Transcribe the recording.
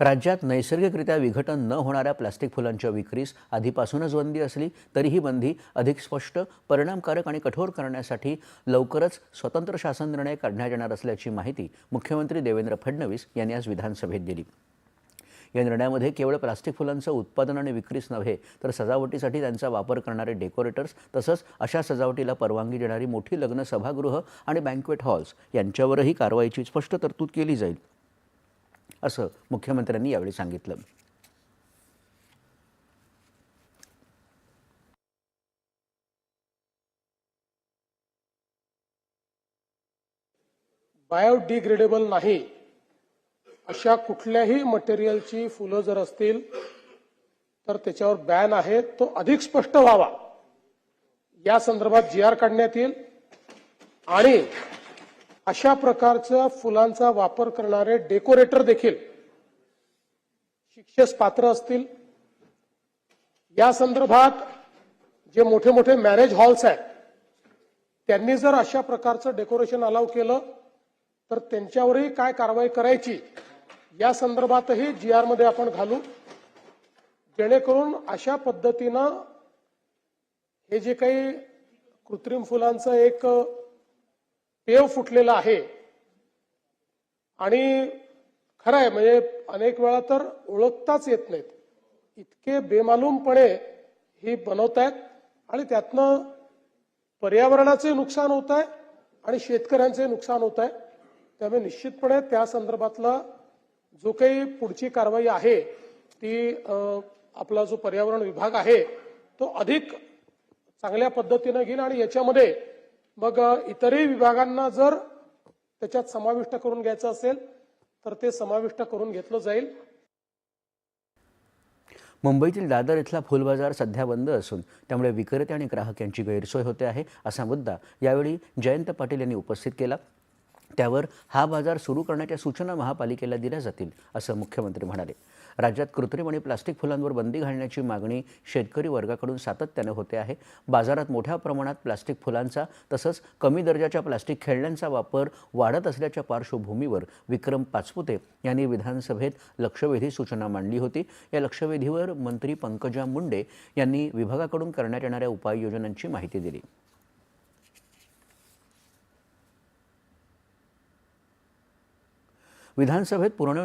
राज्यात नैसर्गिकरित्या विघटन न होणाऱ्या प्लास्टिक फुलांच्या विक्रीस आधीपासूनच बंदी असली तरी ही बंदी अधिक स्पष्ट, परिणामकारक आणि कठोर करण्यासाठी लवकरच स्वतंत्र शासन निर्णय काढण्यात येणार असल्याची माहिती मुख्यमंत्री देवेंद्र फडणवीस यांनी आज विधानसभेत दिली। या निर्णयामध्ये केवळ प्लास्टिक फुलांचं उत्पादन आणि विक्रीच नव्हे तर सजावटीसाठी त्यांचा वापर करणारे डेकोरेटर्स तसंच अशा सजावटीला परवानगी देणारी मोठी लग्न सभागृह आणि बँक्वेट हॉल्स यांच्यावरही कारवाईची स्पष्ट तरतूद केली जाईल, असं मुख्यमंत्र्यांनी यावेळी सांगितलं। बायोडिग्रेडेबल नाही अशा कुठल्याही मटेरियलची फुलं जर असतील तर त्याच्यावर बॅन आहे, तो अधिक स्पष्ट व्हावा या संदर्भात GR काढण्यात येईल आणि अशा प्रकारच्या फुलांचा वापर करणारे डेकोरेटर देखील शिक्षेस पात्र असतील। या संदर्भात जे मोठे मोठे मॅरेज हॉल्स आहेत त्यांनी जर अशा प्रकारचं डेकोरेशन अलाउ केलं तर त्यांच्यावरही काय कारवाई करायची या संदर्भातही GR मध्ये आपण घालू, जेणेकरून अशा पद्धतीनं हे जे काही कृत्रिम फुलांचं एक पेव फुटलेलं आहे आणि खरं आहे म्हणजे अनेक वेळा तर ओळखताच येत नाहीत, इतके बेमालूमपणे ही बनवतायत आणि त्यातनं पर्यावरणाचे नुकसान होत आहे आणि शेतकऱ्यांचे नुकसान होत आहे। त्यामुळे निश्चितपणे त्या संदर्भातला जो काही पुढची कारवाई आहे ती आपला जो पर्यावरण विभाग आहे तो अधिक चांगल्या पद्धतीने घेईल आणि याच्यामध्ये मग इतरही विभागांना जर त्याच्यात समाविष्ट करून घ्यायचं असेल तर ते समाविष्ट करून घेतलं जाईल। मुंबईतील दादर इथला फुल बाजार सध्या बंद असून त्यामुळे विक्रेते आणि ग्राहक यांची गैरसोय होते आहे असा मुद्दा यावेळी जयंत पाटील यांनी उपस्थित केला। त्यावर हा बाजार सुरू करण्याच्या सूचना महापालिकेला दिल्या जातील असं मुख्यमंत्री म्हणाले। राज्यात कृत्रिम आणि प्लास्टिक फुलांवर बंदी घालण्याची मागणी शेतकरी वर्गाकडून सातत्याने होते आहे। बाजारात मोठ्या प्रमाणात प्लास्टिक फुलांचा तसंच कमी दर्जाच्या प्लास्टिक खेळण्यांचा वापर वाढत असल्याच्या पार्श्वभूमीवर विक्रम पाचपुते यांनी विधानसभेत लक्षवेधी सूचना मांडली होती। या लक्षवेधीवर मंत्री पंकजा मुंडे यांनी विभागाकडून करण्यात येणाऱ्या उपाययोजनांची माहिती दिली। विधानसभेत पुरवणी